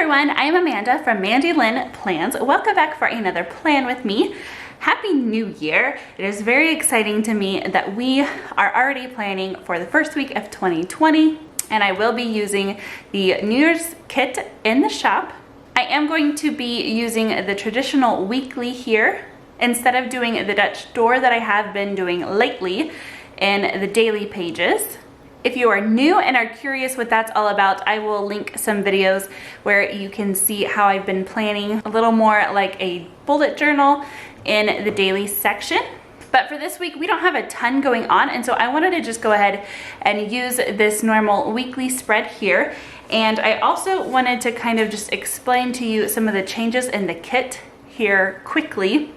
everyone, I am Amanda from Mandy Lynn Plans. Welcome back for another plan with me. Happy New Year. It is very exciting to me that we are already planning for the first week of 2020, and I will be using the New Year's kit in the shop. I am going to be using the traditional weekly here instead of doing the Dutch door that I have been doing lately in the daily pages. If you are new and are curious what that's all about, I will link some videos where you can see how I've been planning a little more like a bullet journal in the daily section. But for this week, we don't have a ton going on, and so I wanted to just go ahead and use this normal weekly spread here. And I also wanted to kind of just explain to you some of the changes in the kit here quickly.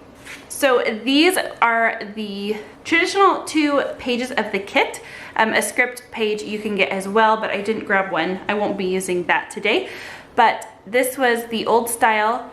So these are the traditional 2 pages of the kit. A script page you can get as well, but I didn't grab one. I won't be using that today. But this was the old style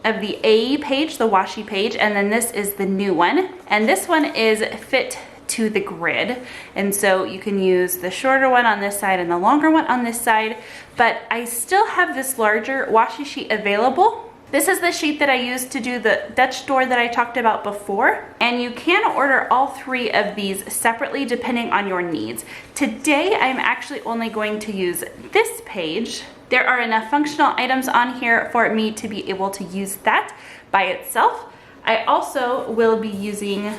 of the A page, the washi page, and then this is the new one. And this one is fit to the grid. And so you can use the shorter one on this side and the longer one on this side. But I still have this larger washi sheet available. This is the sheet that I used to do the Dutch door that I talked about before, and you can order all 3 of these separately depending on your needs. Today, I'm actually only going to use this page. There are enough functional items on here for me to be able to use that by itself. I also will be using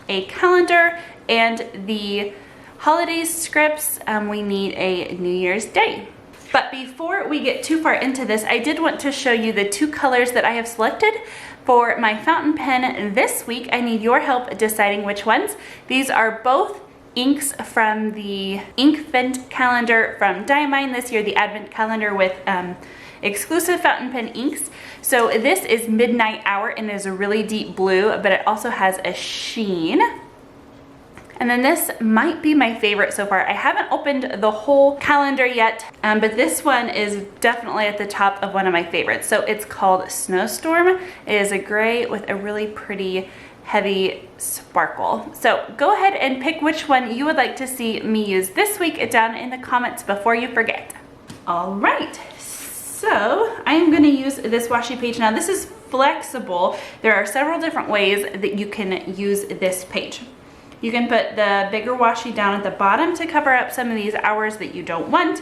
a calendar and the holiday scripts. We need a New Year's Day. But before we get too far into this, I did want to show you the 2 colors that I have selected for my fountain pen this week. I need your help deciding which ones. These are both inks from the Inkvent calendar from Diamine this year, the Advent calendar with exclusive fountain pen inks. So this is Midnight Hour and is a really deep blue, but it also has a sheen. And then this might be my favorite so far. I haven't opened the whole calendar yet, but this one is definitely at the top of one of my favorites. So it's called Snowstorm. It is a gray with a really pretty heavy sparkle. So go ahead and pick which one you would like to see me use this week down in the comments before you forget. All right, so I am gonna use this washi page. Now this is flexible. There are several different ways that you can use this page. You can put the bigger washi down at the bottom to cover up some of these hours that you don't want.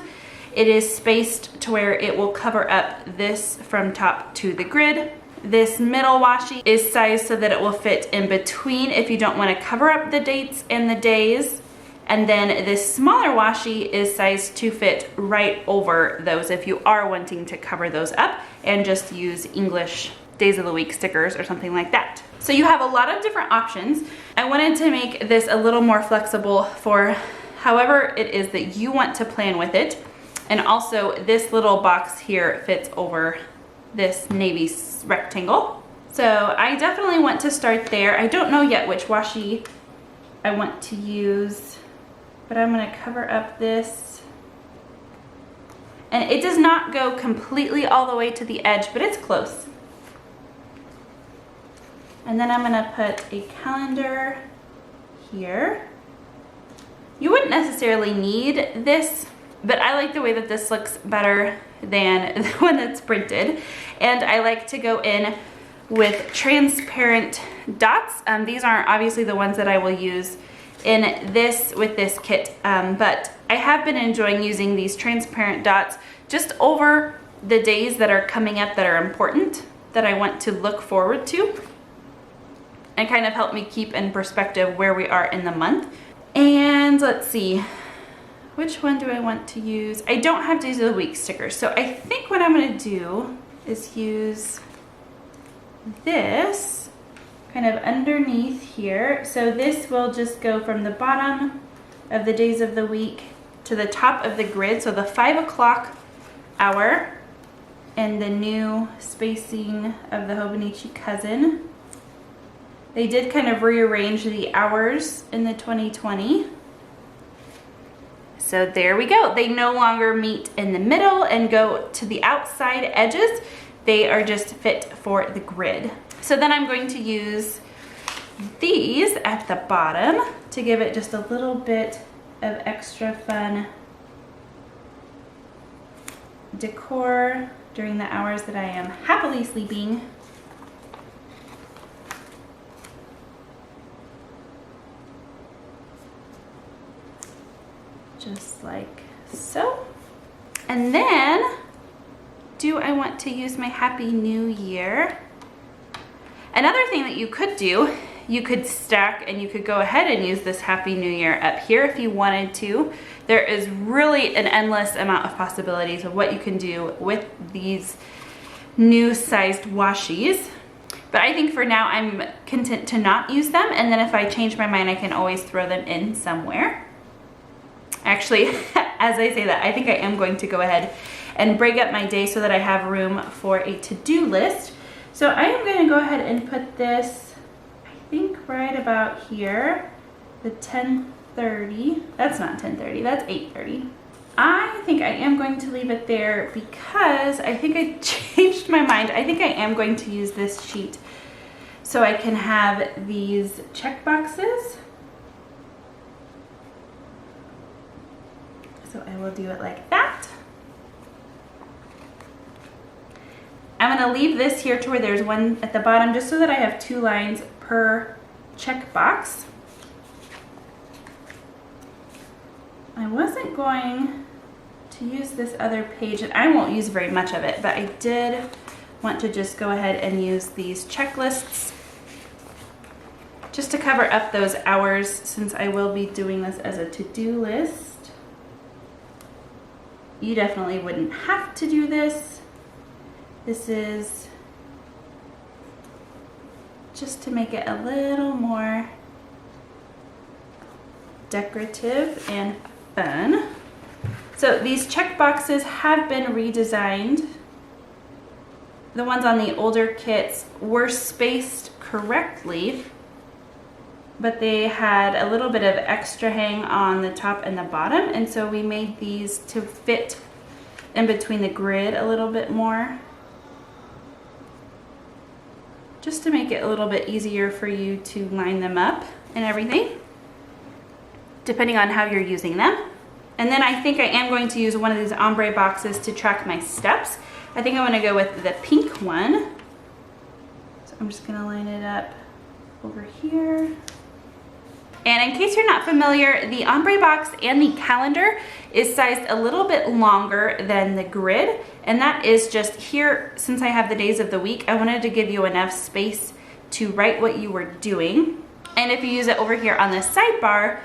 It is spaced to where it will cover up this from top to the grid. This middle washi is sized so that it will fit in between if you don't want to cover up the dates and the days. And then this smaller washi is sized to fit right over those if you are wanting to cover those up and just use English days of the week stickers or something like that. So you have a lot of different options. I wanted to make this a little more flexible for however it is that you want to plan with it. And also this little box here fits over this navy rectangle. So I definitely want to start there. I don't know yet which washi I want to use, but I'm gonna cover up this. And it does not go completely all the way to the edge, but it's close. And then I'm gonna put a calendar here. You wouldn't necessarily need this, but I like the way that this looks better than the one that's printed. And I like to go in with transparent dots. These aren't obviously the ones that I will use in this with this kit, but I have been enjoying using these transparent dots just over the days that are coming up that are important, that I want to look forward to, and kind of help me keep in perspective where we are in the month. And let's see, which one do I want to use? I don't have days of the week stickers, so I think what I'm gonna do is use this kind of underneath here. So this will just go from the bottom of the days of the week to the top of the grid, so the 5 o'clock hour and the new spacing of the Hobonichi cousin. They did kind of rearrange the hours in the 2020. So there we go. They no longer meet in the middle and go to the outside edges. They are just fit for the grid. So then I'm going to use these at the bottom to give it just a little bit of extra fun decor during the hours that I am happily sleeping. Just like so. And then, do I want to use my Happy New Year? Another thing that you could do, you could stack and you could go ahead and use this Happy New Year up here if you wanted to. There is really an endless amount of possibilities of what you can do with these new sized washies. But I think for now I'm content to not use them, and then if I change my mind I can always throw them in somewhere. Actually, as I say that, I think I am going to go ahead and break up my day so that I have room for a to-do list. So I am going to go ahead and put this, I think right about here, the 10:30. That's not 10:30, that's 8:30. I think I am going to leave it there because I think I changed my mind. I think I am going to use this sheet so I can have these check boxes. So I will do it like that. I'm gonna leave this here to where there's one at the bottom just so that I have 2 lines per check box. I wasn't going to use this other page, and I won't use very much of it, but I did want to just go ahead and use these checklists just to cover up those hours since I will be doing this as a to-do list. You definitely wouldn't have to do this. This is just to make it a little more decorative and fun. So these check boxes have been redesigned. The ones on the older kits were spaced correctly, but they had a little bit of extra hang on the top and the bottom, and so we made these to fit in between the grid a little bit more, just to make it a little bit easier for you to line them up and everything, depending on how you're using them. And then I think I am going to use one of these ombre boxes to track my steps. I think I want to go with the pink one. So I'm just going to line it up over here. And in case you're not familiar, the ombre box and the calendar is sized a little bit longer than the grid. And that is just here, since I have the days of the week, I wanted to give you enough space to write what you were doing. And if you use it over here on the sidebar,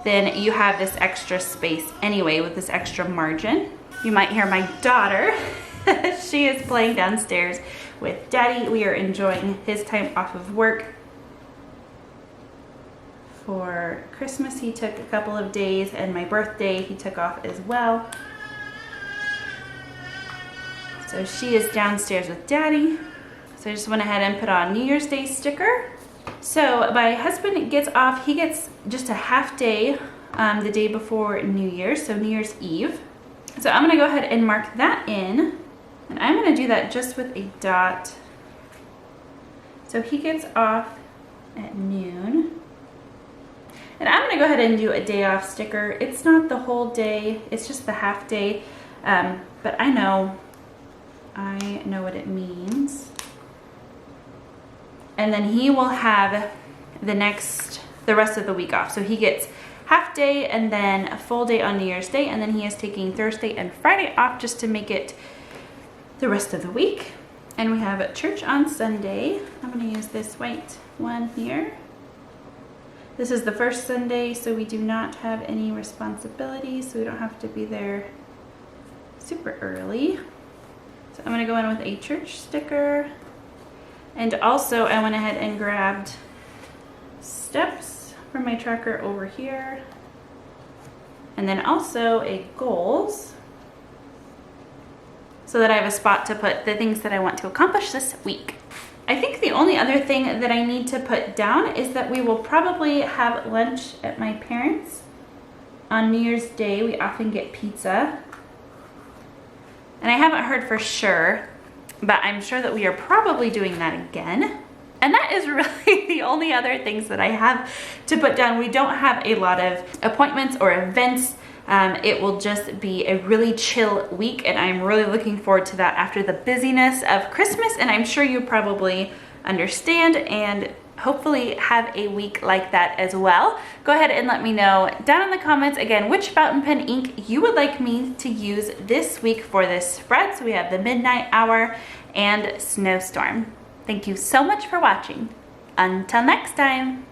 then you have this extra space anyway with this extra margin. You might hear my daughter. She is playing downstairs with Daddy. We are enjoying his time off of work. For Christmas, he took a couple of days, and my birthday, he took off as well. So she is downstairs with Daddy. So I just went ahead and put on New Year's Day sticker. So my husband gets off, he gets just a half day the day before New Year's, so New Year's Eve. So I'm gonna go ahead and mark that in, and I'm gonna do that just with a dot. So he gets off at noon. And I'm gonna go ahead and do a day off sticker. It's not the whole day, it's just the half day, but I know what it means. And then he will have the rest of the week off. So he gets half day and then a full day on New Year's Day, and then he is taking Thursday and Friday off just to make it the rest of the week. And we have church on Sunday. I'm gonna use this white one here. This is the first Sunday, so we do not have any responsibilities, so we don't have to be there super early. So I'm gonna go in with a church sticker. And also I went ahead and grabbed steps from my tracker over here. And then also a goals, so that I have a spot to put the things that I want to accomplish this week. I think the only other thing that I need to put down is that we will probably have lunch at my parents' on New Year's Day. We often get pizza. And I haven't heard for sure, but I'm sure that we are probably doing that again. And that is really the only other things that I have to put down. We don't have a lot of appointments or events It will just be a really chill week, and I'm really looking forward to that after the busyness of Christmas, and I'm sure you probably understand and hopefully have a week like that as well. Go ahead and let me know down in the comments again which fountain pen ink you would like me to use this week for this spread. So we have the Midnight Hour and Snowstorm. Thank you so much for watching. Until next time.